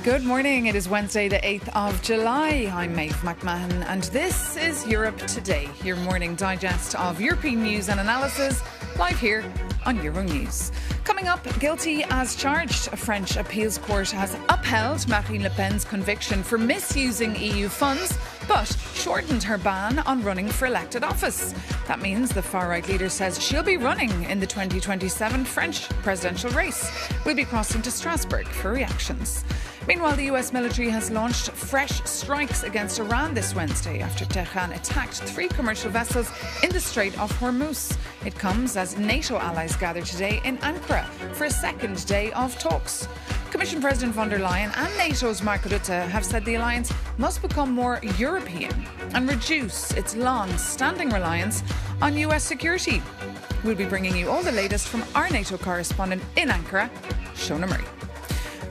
Good morning. It is Wednesday, the 8th of July. I'm Maeve McMahon, and this is Europe Today, your morning digest of European news and analysis, live here on Euronews. Coming up, guilty as charged. A French appeals court has upheld Marine Le Pen's conviction for misusing EU funds, but shortened her ban on running for elected office. That means the far-right leader says she'll be running in the 2027 French presidential race. We'll be crossing to Strasbourg for reactions. Meanwhile, the US military has launched fresh strikes against Iran this Wednesday after Tehran attacked 3 commercial vessels in the Strait of Hormuz. It comes as NATO allies gather today in Ankara for a second day of talks. Commission President von der Leyen and NATO's Mark Rutte have said the alliance must become more European and reduce its long-standing reliance on US security. We'll be bringing you all the latest from our NATO correspondent in Ankara, Shona Murray.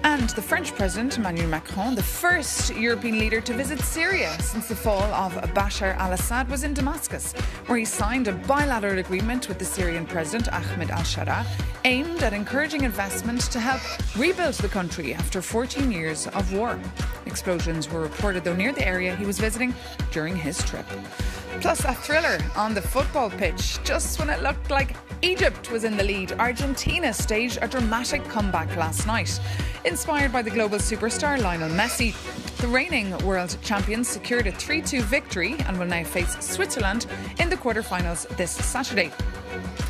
And the French President, Emmanuel Macron, the first European leader to visit Syria since the fall of Bashar al-Assad, was in Damascus, where he signed a bilateral agreement with the Syrian President, Ahmed al-Shara, aimed at encouraging investment to help rebuild the country after 14 years of war. Explosions were reported, though, near the area he was visiting during his trip. Plus, a thriller on the football pitch. Just when it looked like Egypt was in the lead, Argentina staged a dramatic comeback last night. Inspired by the global superstar Lionel Messi, the reigning world champions secured a 3-2 victory and will now face Switzerland in the quarterfinals this Saturday.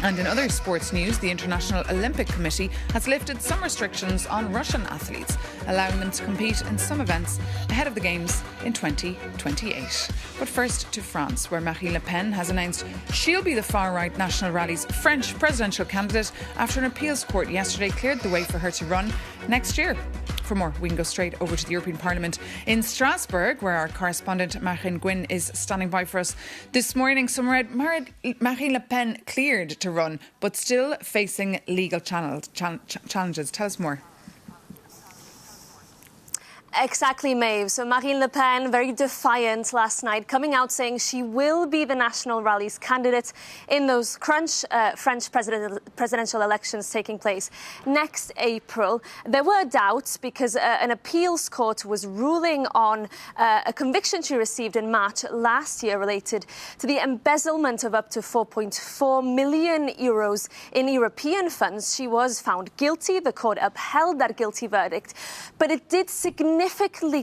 And in other sports news, the International Olympic Committee has lifted some restrictions on Russian athletes, allowing them to compete in some events ahead of the Games in 2028. But first to France, where Marine Le Pen has announced she'll be the far-right National Rally's French presidential candidate after an appeals court yesterday cleared the way for her to run next year. For more, we can go straight over to the European Parliament in Strasbourg, where our correspondent Marine Gwyn is standing by for us this morning. So Marine Le Pen cleared to run, but still facing legal challenges. Tell us more. Exactly, Maeve. So Marine Le Pen, very defiant last night, coming out saying she will be the National Rally's candidate in those French presidential elections taking place next April. There were doubts because an appeals court was ruling on a conviction she received in March last year related to the embezzlement of up to 4.4 million euros in European funds. She was found guilty. The court upheld that guilty verdict, but it did significantly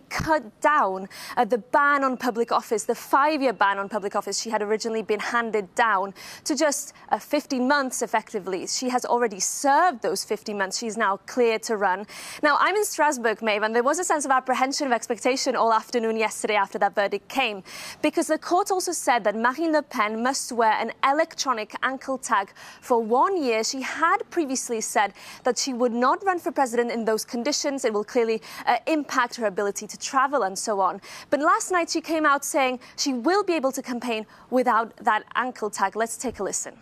cut down the ban on public office, the 5-year ban on public office. She had originally been handed down to just 15 months effectively. She has already served those 15 months. She's now cleared to run. Now, I'm in Strasbourg, Maeve, and there was a sense of apprehension, of expectation all afternoon yesterday after that verdict came, because the court also said that Marine Le Pen must wear an electronic ankle tag for 1 year. She had previously said that she would not run for president in those conditions. It will clearly impact her ability to travel and so on. But last night she came out saying she will be able to campaign without that ankle tag. Let's take a listen.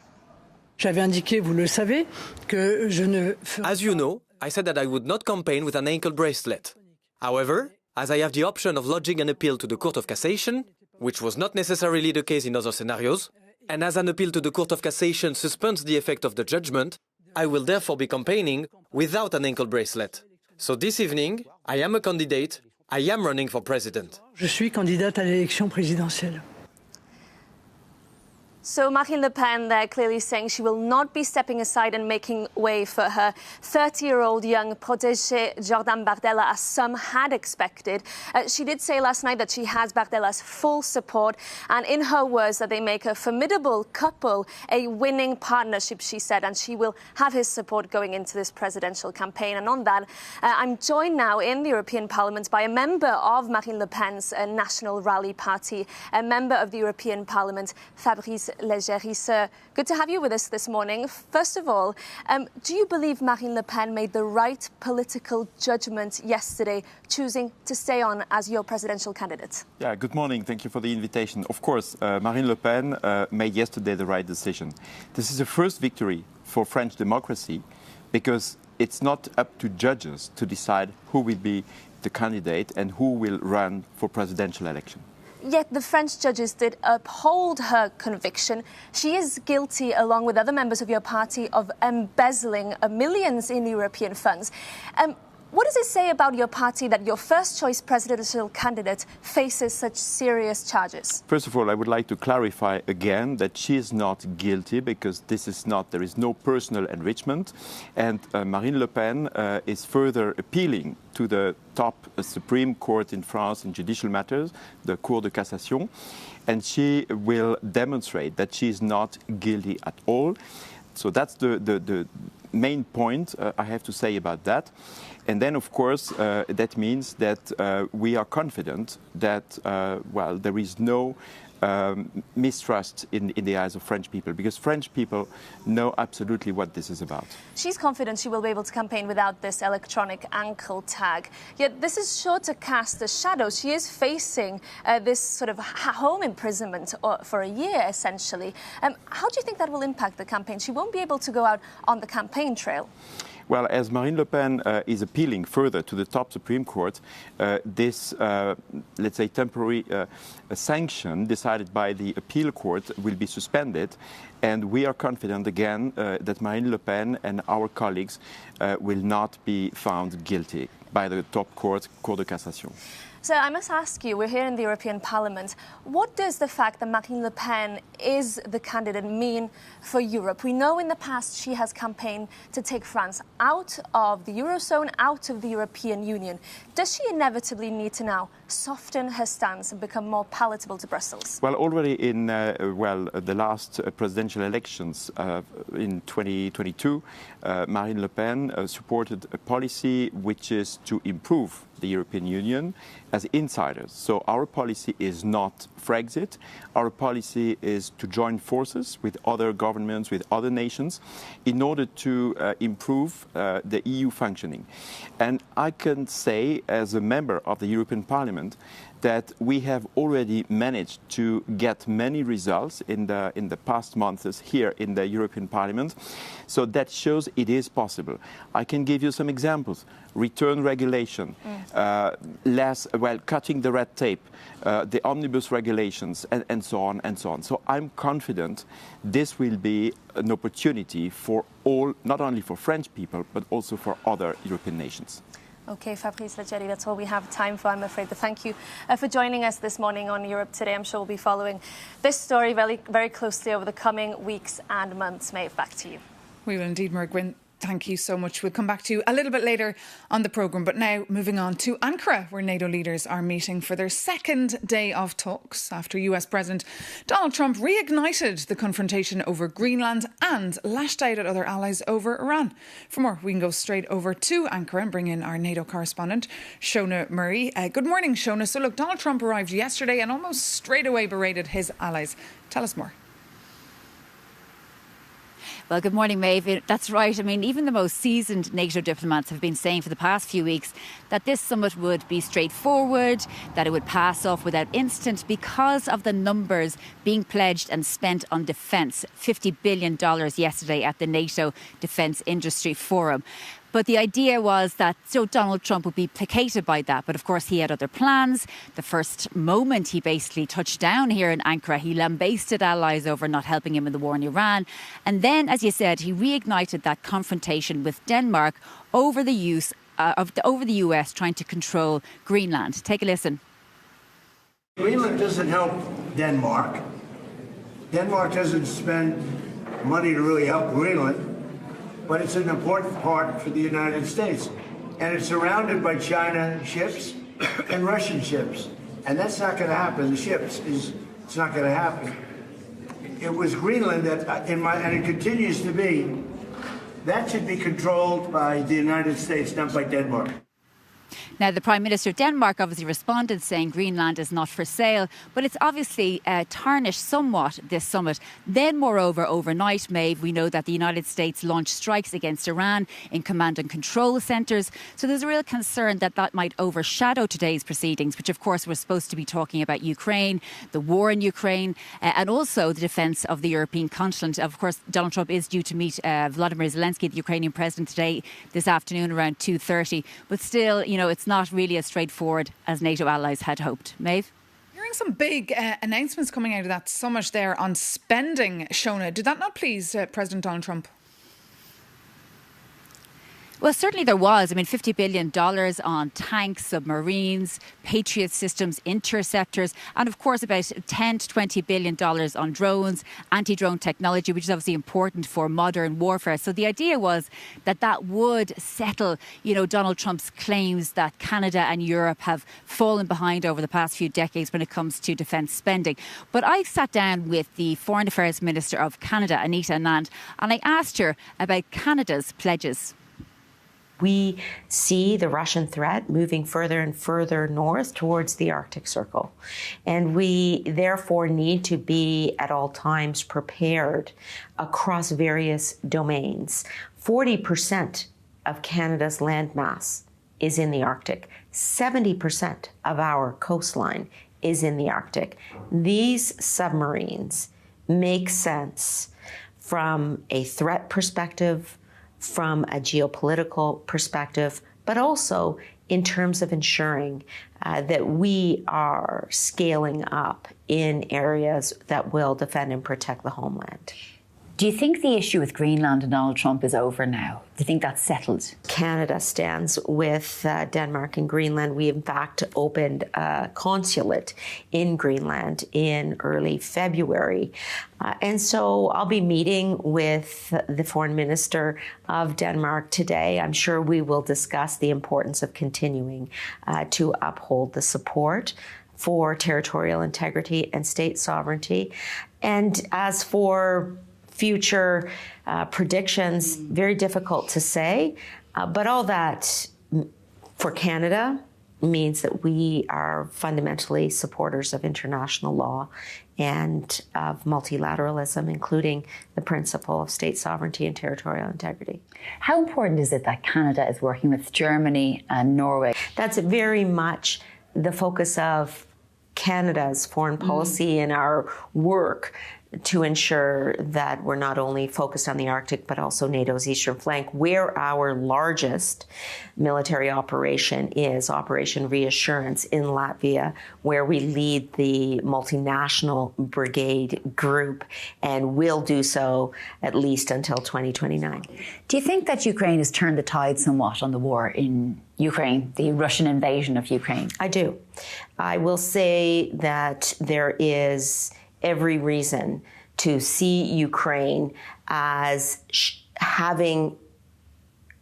J'avais indiqué, vous le savez, que je ne... As you know, I said that I would not campaign with an ankle bracelet. However, as I have the option of lodging an appeal to the Court of Cassation, which was not necessarily the case in other scenarios, and as an appeal to the Court of Cassation suspends the effect of the judgment, I will therefore be campaigning without an ankle bracelet. So this evening, I am a candidate. I am running for president. Je suis candidate à l'élection présidentielle. So Marine Le Pen there clearly saying she will not be stepping aside and making way for her 30-year-old young protégé Jordan Bardella, as some had expected. She did say last night that she has Bardella's full support, and in her words that they make a formidable couple, a winning partnership, she said, and she will have his support going into this presidential campaign. And on that, I'm joined now in the European Parliament by a member of Marine Le Pen's National Rally Party, a member of the European Parliament, Fabrice Leggeri. Sir, good to have you with us this morning. First of all, do you believe Marine Le Pen made the right political judgment yesterday, choosing to stay on as your presidential candidate? Yeah, good morning. Thank you for the invitation. Of course, Marine Le Pen made yesterday the right decision. This is the first victory for French democracy because it's not up to judges to decide who will be the candidate and who will run for presidential election. Yet the French judges did uphold her conviction. She is guilty, along with other members of your party, of embezzling millions in European funds. What does it say about your party that your first-choice presidential candidate faces such serious charges? First of all, I would like to clarify again that she is not guilty, because there is no personal enrichment. And Marine Le Pen is further appealing to the top Supreme Court in France in judicial matters, the Cour de Cassation. And she will demonstrate that she is not guilty at all. So that's the main point I have to say about that. And then, of course, that means that we are confident that, there is no mistrust in the eyes of French people, because French people know absolutely what this is about. She's confident she will be able to campaign without this electronic ankle tag. Yet this is sure to cast a shadow. She is facing this sort of home imprisonment for a year, essentially. How do you think that will impact the campaign? She won't be able to go out on the campaign trail. Well, as Marine Le Pen is appealing further to the top Supreme Court, this, let's say, temporary sanction decided by the appeal court will be suspended. And we are confident again that Marine Le Pen and our colleagues will not be found guilty by the top court, Cour de Cassation. So I must ask you, we're here in the European Parliament, what does the fact that Marine Le Pen is the candidate mean for Europe? We know in the past she has campaigned to take France out of the Eurozone, out of the European Union. Does she inevitably need to now soften her stance and become more palatable to Brussels? Well, already in the last presidential elections in 2022, Marine Le Pen supported a policy which is to improve the European Union as insiders. So our policy is not Frexit. Our policy is to join forces with other governments, with other nations, in order to improve the EU functioning. And I can say, as a member of the European Parliament, that we have already managed to get many results in the past months here in the European Parliament. So that shows it is possible. I can give you some examples. Return regulation, cutting the red tape, the omnibus regulations, and so on and so on. So I'm confident this will be an opportunity for all, not only for French people, but also for other European nations. OK, Fabrice Leggeri, that's all we have time for, I'm afraid. But thank you for joining us this morning on Europe Today. I'm sure we'll be following this story very, very closely over the coming weeks and months. Maeve, back to you. We will indeed, Margaret. Thank you so much. We'll come back to you a little bit later on the programme. But now moving on to Ankara, where NATO leaders are meeting for their second day of talks after US President Donald Trump reignited the confrontation over Greenland and lashed out at other allies over Iran. For more, we can go straight over to Ankara and bring in our NATO correspondent, Shona Murray. Good morning, Shona. So look, Donald Trump arrived yesterday and almost straight away berated his allies. Tell us more. Well, good morning, Maeve. That's right. I mean, even the most seasoned NATO diplomats have been saying for the past few weeks that this summit would be straightforward, that it would pass off without incident because of the numbers being pledged and spent on defence. $50 billion yesterday at the NATO Defence Industry Forum. But the idea was that Donald Trump would be placated by that. But of course, he had other plans. The first moment he basically touched down here in Ankara, he lambasted allies over not helping him in the war in Iran. And then, as you said, he reignited that confrontation with Denmark over the use over the US trying to control Greenland. Take a listen. Greenland doesn't help Denmark. Denmark doesn't spend money to really help Greenland. But it's an important part for the United States. And it's surrounded by China ships and Russian ships. And that's not going to happen. The ships, it's not going to happen. It was Greenland that, and it continues to be, that should be controlled by the United States, not by Denmark. Now, the Prime Minister of Denmark obviously responded saying Greenland is not for sale, but it's obviously tarnished somewhat this summit. Then, moreover, overnight, Maeve, we know that the United States launched strikes against Iran in command and control centres. So there's a real concern that that might overshadow today's proceedings, which, of course, we're supposed to be talking about Ukraine, the war in Ukraine, and also the defence of the European continent. Of course, Donald Trump is due to meet Volodymyr Zelensky, the Ukrainian president, this afternoon around 2:30. But still, you know, it's not really as straightforward as NATO allies had hoped. Maeve? Hearing some big announcements coming out of that summit there on spending, Shona. Did that not please President Donald Trump? Well, certainly there was. I mean, $50 billion on tanks, submarines, Patriot systems, interceptors, and of course about $10 to $20 billion on drones, anti-drone technology, which is obviously important for modern warfare. So the idea was that that would settle, Donald Trump's claims that Canada and Europe have fallen behind over the past few decades when it comes to defence spending. But I sat down with the Foreign Affairs Minister of Canada, Anita Anand, and I asked her about Canada's pledges. We see the Russian threat moving further and further north towards the Arctic Circle. And we therefore need to be at all times prepared across various domains. 40% of Canada's landmass is in the Arctic. 70% of our coastline is in the Arctic. These submarines make sense from a threat perspective, from a geopolitical perspective, but also in terms of ensuring that we are scaling up in areas that will defend and protect the homeland. Do you think the issue with Greenland and Donald Trump is over now? Do you think that's settled? Canada stands with Denmark and Greenland. We, in fact, opened a consulate in Greenland in early February. And so I'll be meeting with the foreign minister of Denmark today. I'm sure we will discuss the importance of continuing to uphold the support for territorial integrity and state sovereignty. And as for future predictions, very difficult to say, but all that for Canada means that we are fundamentally supporters of international law and of multilateralism, including the principle of state sovereignty and territorial integrity. How important is it that Canada is working with Germany and Norway? That's very much the focus of Canada's foreign policy and our work to ensure that we're not only focused on the Arctic, but also NATO's eastern flank, where our largest military operation is Operation Reassurance in Latvia, where we lead the multinational brigade group and will do so at least until 2029. Do you think that Ukraine has turned the tide somewhat on the war in Ukraine, the Russian invasion of Ukraine? I do. I will say that there is every reason to see Ukraine as having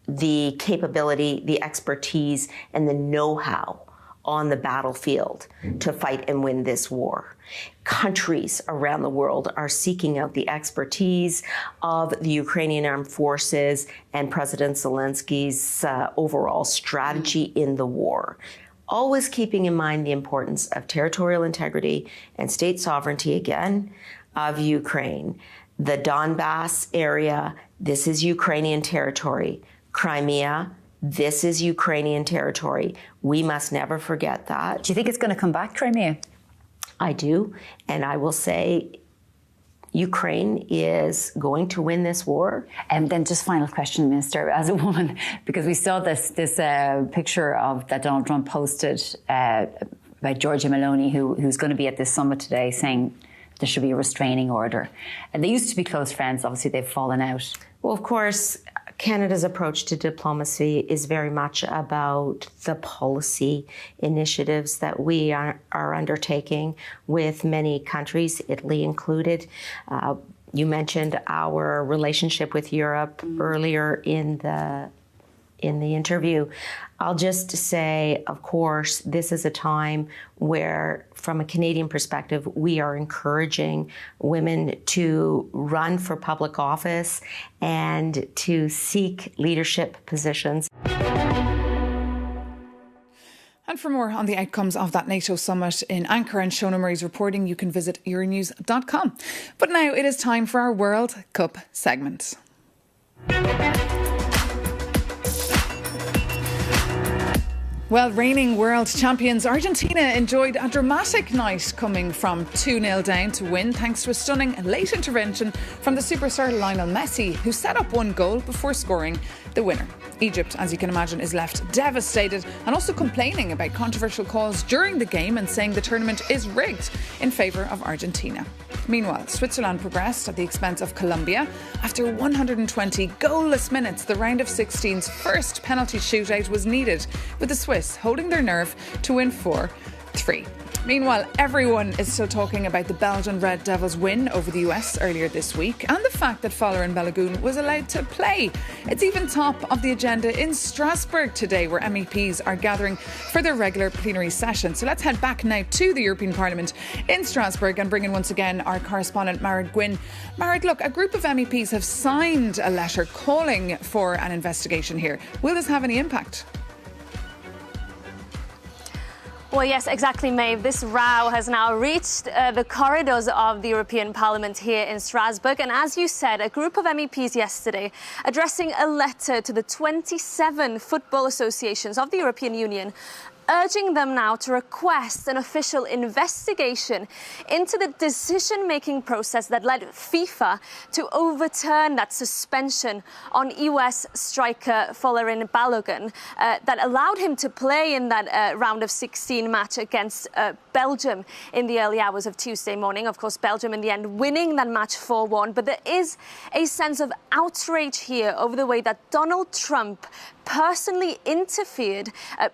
the capability, the expertise, and the know-how on the battlefield to fight and win this war. Countries around the world are seeking out the expertise of the Ukrainian armed forces and President Zelensky's overall strategy in the war. Always keeping in mind the importance of territorial integrity and state sovereignty, again, of Ukraine. The Donbass area, this is Ukrainian territory. Crimea, this is Ukrainian territory. We must never forget that. Do you think it's going to come back, Crimea? I do, and I will say Ukraine is going to win this war. And then just final question, Minister, as a woman, because we saw this picture of that Donald Trump posted about Giorgia Meloni, who's going to be at this summit today, saying there should be a restraining order. And they used to be close friends. Obviously, they've fallen out. Well, of course, Canada's approach to diplomacy is very much about the policy initiatives that we are undertaking with many countries, Italy included. You mentioned our relationship with Europe earlier in the interview. I'll just say, of course, this is a time where, from a Canadian perspective, we are encouraging women to run for public office and to seek leadership positions. And for more on the outcomes of that NATO summit in Ankara and Shona Murray's reporting, you can visit euronews.com. But now it is time for our World Cup segment. Well, reigning world champions Argentina enjoyed a dramatic night, coming from 2-0 down to win thanks to a stunning late intervention from the superstar Lionel Messi, who set up one goal before scoring the winner. Egypt, as you can imagine, is left devastated and also complaining about controversial calls during the game and saying the tournament is rigged in favour of Argentina. Meanwhile, Switzerland progressed at the expense of Colombia. After 120 goalless minutes, the round of 16's first penalty shootout was needed, with the Swiss holding their nerve to win 4-3. Meanwhile, everyone is still talking about the Belgian Red Devils' win over the US earlier this week and the fact that Folarin Balogun was allowed to play. It's even top of the agenda in Strasbourg today, where MEPs are gathering for their regular plenary session. So let's head back now to the European Parliament in Strasbourg and bring in once again our correspondent Margaret Gwynne. Margaret, look, a group of MEPs have signed a letter calling for an investigation here. Will this have any impact? Well, yes, exactly, Maeve. This row has now reached the corridors of the European Parliament here in Strasbourg. And as you said, a group of MEPs yesterday addressing a letter to the 27 football associations of the European Union, urging them now to request an official investigation into the decision-making process that led FIFA to overturn that suspension on US striker Folarin Balogun that allowed him to play in that round of 16 match against Belgium in the early hours of Tuesday morning. Of course, Belgium in the end winning that match 4-1. But there is a sense of outrage here over the way that Donald Trump personally interfered,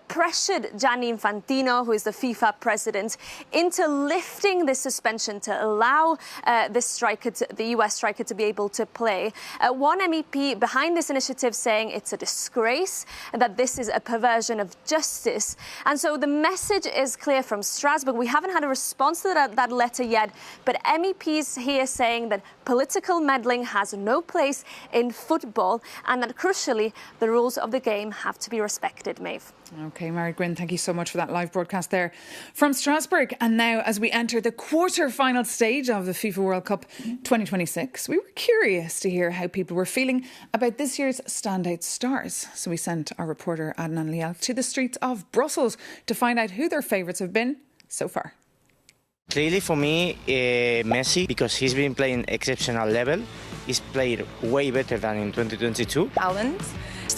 pressured Gianni Infantino, who is the FIFA president, into lifting this suspension to allow the US striker to be able to play. One MEP behind this initiative saying it's a disgrace, that this is a perversion of justice. And so the message is clear from Strasbourg. We haven't had a response to that letter yet, but MEPs here saying that political meddling has no place in football and that, crucially, the rules of the game have to be respected, Maeve. OK, Margaret Gwynne, thank you so much for that live broadcast there from Strasbourg. And now, as we enter the quarter-final stage of the FIFA World Cup 2026, we were curious to hear how people were feeling about this year's standout stars. So we sent our reporter Adnan Liel to the streets of Brussels to find out who their favourites have been so far. Clearly for me, Messi, because he's been playing exceptional level. He's played way better than in 2022. Haaland.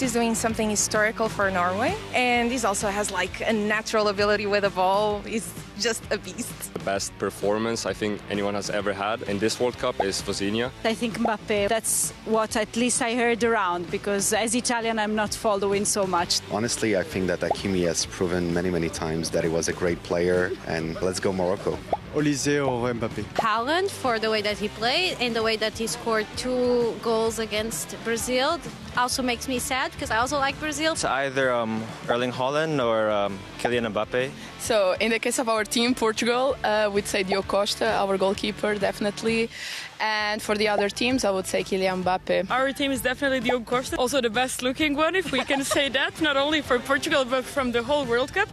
He's doing something historical for Norway, and he also has like a natural ability with the ball. He's just a beast. The best performance I think anyone has ever had in this World Cup is Fosinha. I think Mbappe, that's what at least I heard around, because as Italian I'm not following so much. Honestly, I think that Hakimi has proven many times that he was a great player, and let's go Morocco. Olise or Mbappe? Haaland, for the way that he played and the way that he scored 2 goals against Brazil. Also makes me sad because I also like Brazil. It's either Erling Haaland or Kylian Mbappe. So in the case of our team, Portugal, we'd say Diogo Costa, our goalkeeper, definitely. And for the other teams, I would say Kylian Mbappe. Our team is definitely Diogo Costa, also the best looking one, if we can say that, not only for Portugal, but from the whole World Cup.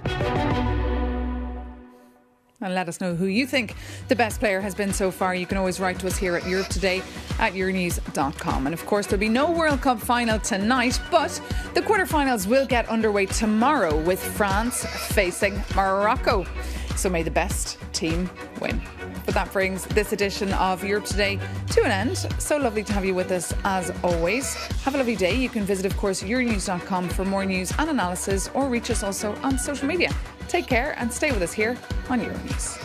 And let us know who you think the best player has been so far. You can always write to us here at Europe Today at euronews.com. And of course, there'll be no World Cup final tonight, but the quarterfinals will get underway tomorrow with France facing Morocco. So may the best team win. But that brings this edition of Europe Today to an end. So lovely to have you with us as always. Have a lovely day. You can visit, of course, euronews.com for more news and analysis, or reach us also on social media. Take care and stay with us here on Euronews.